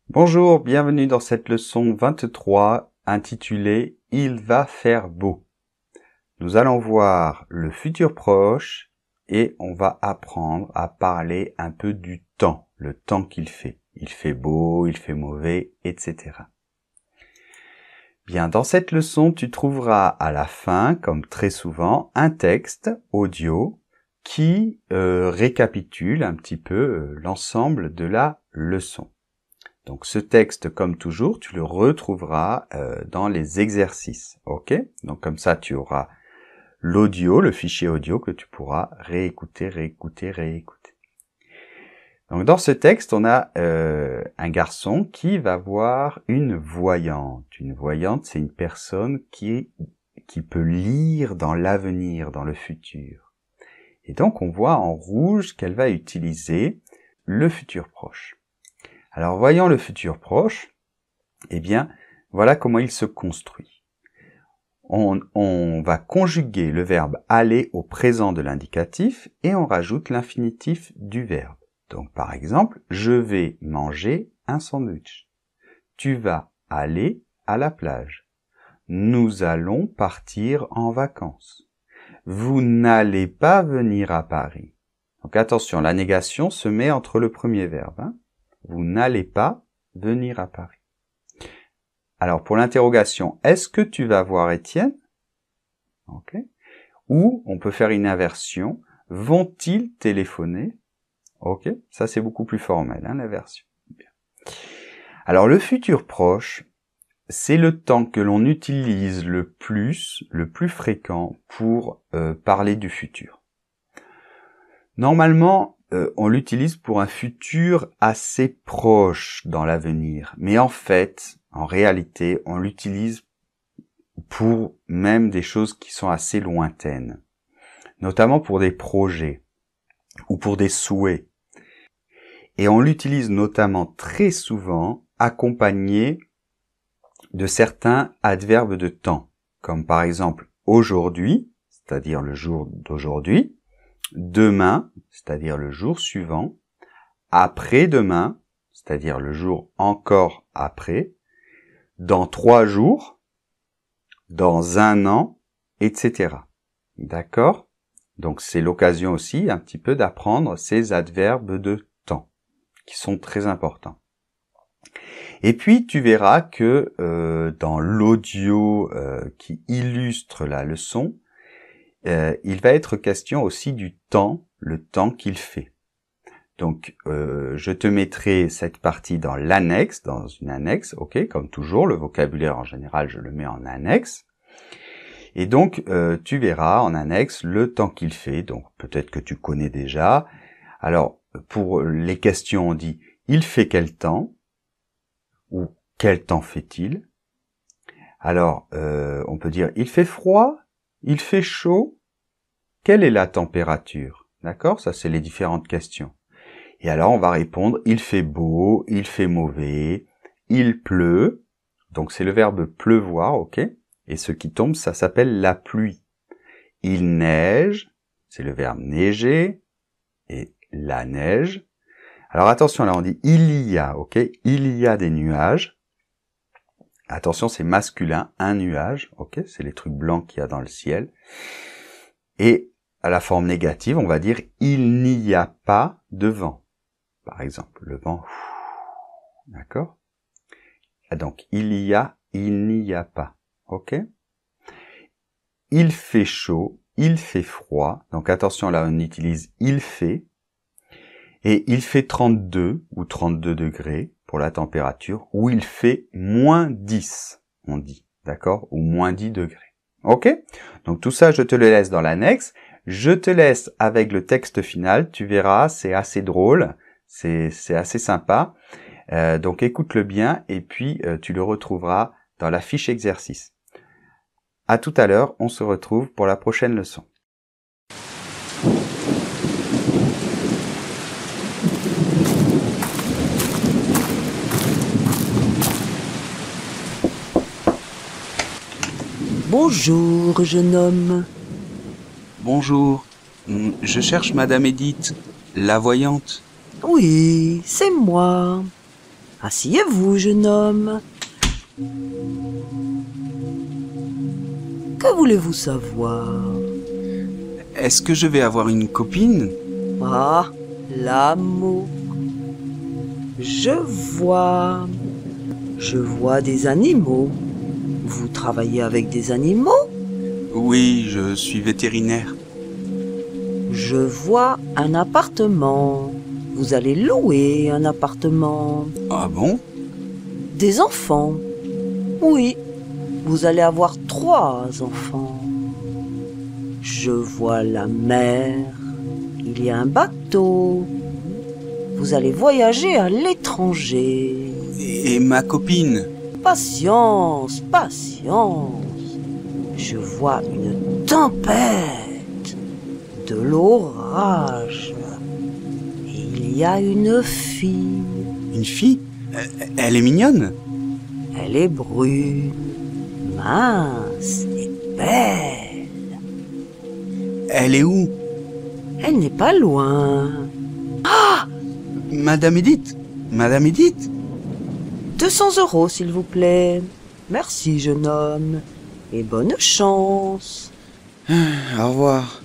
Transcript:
Bonjour, bienvenue dans cette leçon 23 intitulée « Il va faire beau ». Nous allons voir le futur proche et on va apprendre à parler un peu du temps, le temps qu'il fait. Il fait beau, il fait mauvais, etc. Bien, dans cette leçon, tu trouveras à la fin, comme très souvent, un texte audio qui récapitule un petit peu l'ensemble de la leçon. Donc ce texte, comme toujours, tu le retrouveras dans les exercices, ok? Donc comme ça, tu auras l'audio, le fichier audio que tu pourras réécouter. Donc dans ce texte, on a un garçon qui va voir une voyante. Une voyante, c'est une personne qui peut lire dans l'avenir, dans le futur. Et donc on voit en rouge qu'elle va utiliser le futur proche. Alors, voyant le futur proche, eh bien, voilà comment il se construit. On va conjuguer le verbe aller au présent de l'indicatif et on rajoute l'infinitif du verbe. Donc, par exemple, je vais manger un sandwich. Tu vas aller à la plage. Nous allons partir en vacances. Vous n'allez pas venir à Paris. Donc, attention, la négation se met entre le premier verbe, Vous n'allez pas venir à Paris. Alors, pour l'interrogation, est-ce que tu vas voir Étienne? Ok. Ou, on peut faire une inversion, vont-ils téléphoner? Ok. Ça, c'est beaucoup plus formel, l'inversion. Bien. Alors, le futur proche, c'est le temps que l'on utilise le plus fréquent pour parler du futur. Normalement, on l'utilise pour un futur assez proche dans l'avenir. Mais en fait, en réalité, on l'utilise pour même des choses qui sont assez lointaines. Notamment pour des projets ou pour des souhaits. Et on l'utilise notamment très souvent accompagné de certains adverbes de temps. Comme par exemple aujourd'hui, c'est-à-dire le jour d'aujourd'hui. Demain, c'est-à-dire le jour suivant, après-demain, c'est-à-dire le jour encore après, dans 3 jours, dans 1 an, etc. D'accord? Donc c'est l'occasion aussi un petit peu d'apprendre ces adverbes de temps, qui sont très importants. Et puis tu verras que dans l'audio qui illustre la leçon, il va être question aussi du temps, le temps qu'il fait. Donc, je te mettrai cette partie dans l'annexe, dans une annexe, ok, comme toujours, le vocabulaire en général, je le mets en annexe. Et donc, tu verras en annexe le temps qu'il fait, donc peut-être que tu connais déjà. Alors, pour les questions, on dit « il fait quel temps ?» ou « quel temps fait-il ?» Alors, on peut dire « il fait froid ?» Il fait chaud? Quelle est la température? D'accord? Ça, c'est les différentes questions. Et alors, on va répondre, il fait beau, il fait mauvais, il pleut. Donc, c'est le verbe pleuvoir, ok? Et ce qui tombe, ça s'appelle la pluie. Il neige, c'est le verbe neiger, et la neige. Alors, attention, là, on dit il y a, ok? Il y a des nuages. Attention, c'est masculin, un nuage, ok? C'est les trucs blancs qu'il y a dans le ciel. Et à la forme négative, on va dire il n'y a pas de vent. Par exemple, le vent, d'accord? Donc il n'y a pas, ok? Il fait chaud, il fait froid. Donc attention, là on utilise il fait. Et il fait 32 ou 32 degrés pour la température, ou il fait moins 10, on dit, d'accord? Ou moins 10 degrés. Ok? Donc tout ça, je te le laisse dans l'annexe. Je te laisse avec le texte final. Tu verras, c'est assez drôle. C'est assez sympa. Donc écoute-le bien et puis tu le retrouveras dans la fiche exercice. À tout à l'heure, on se retrouve pour la prochaine leçon. Bonjour, jeune homme. Bonjour, je cherche Madame Edith, la voyante. Oui, c'est moi. Asseyez-vous, jeune homme. Que voulez-vous savoir? Est-ce que je vais avoir une copine? Ah, l'amour. Je vois des animaux. Vous travaillez avec des animaux? Oui, je suis vétérinaire. Je vois un appartement. Vous allez louer un appartement. Ah bon? Des enfants? Oui, vous allez avoir 3 enfants. Je vois la mer. Il y a un bateau. Vous allez voyager à l'étranger. Et ma copine? Patience, patience. Je vois une tempête, de l'orage. Et il y a une fille. Une fille? Elle est mignonne? Elle est brune, mince et belle. Elle est où? Elle n'est pas loin. Madame Edith? Madame Edith? 200 € s'il vous plaît. Merci jeune homme. Et bonne chance. Au revoir.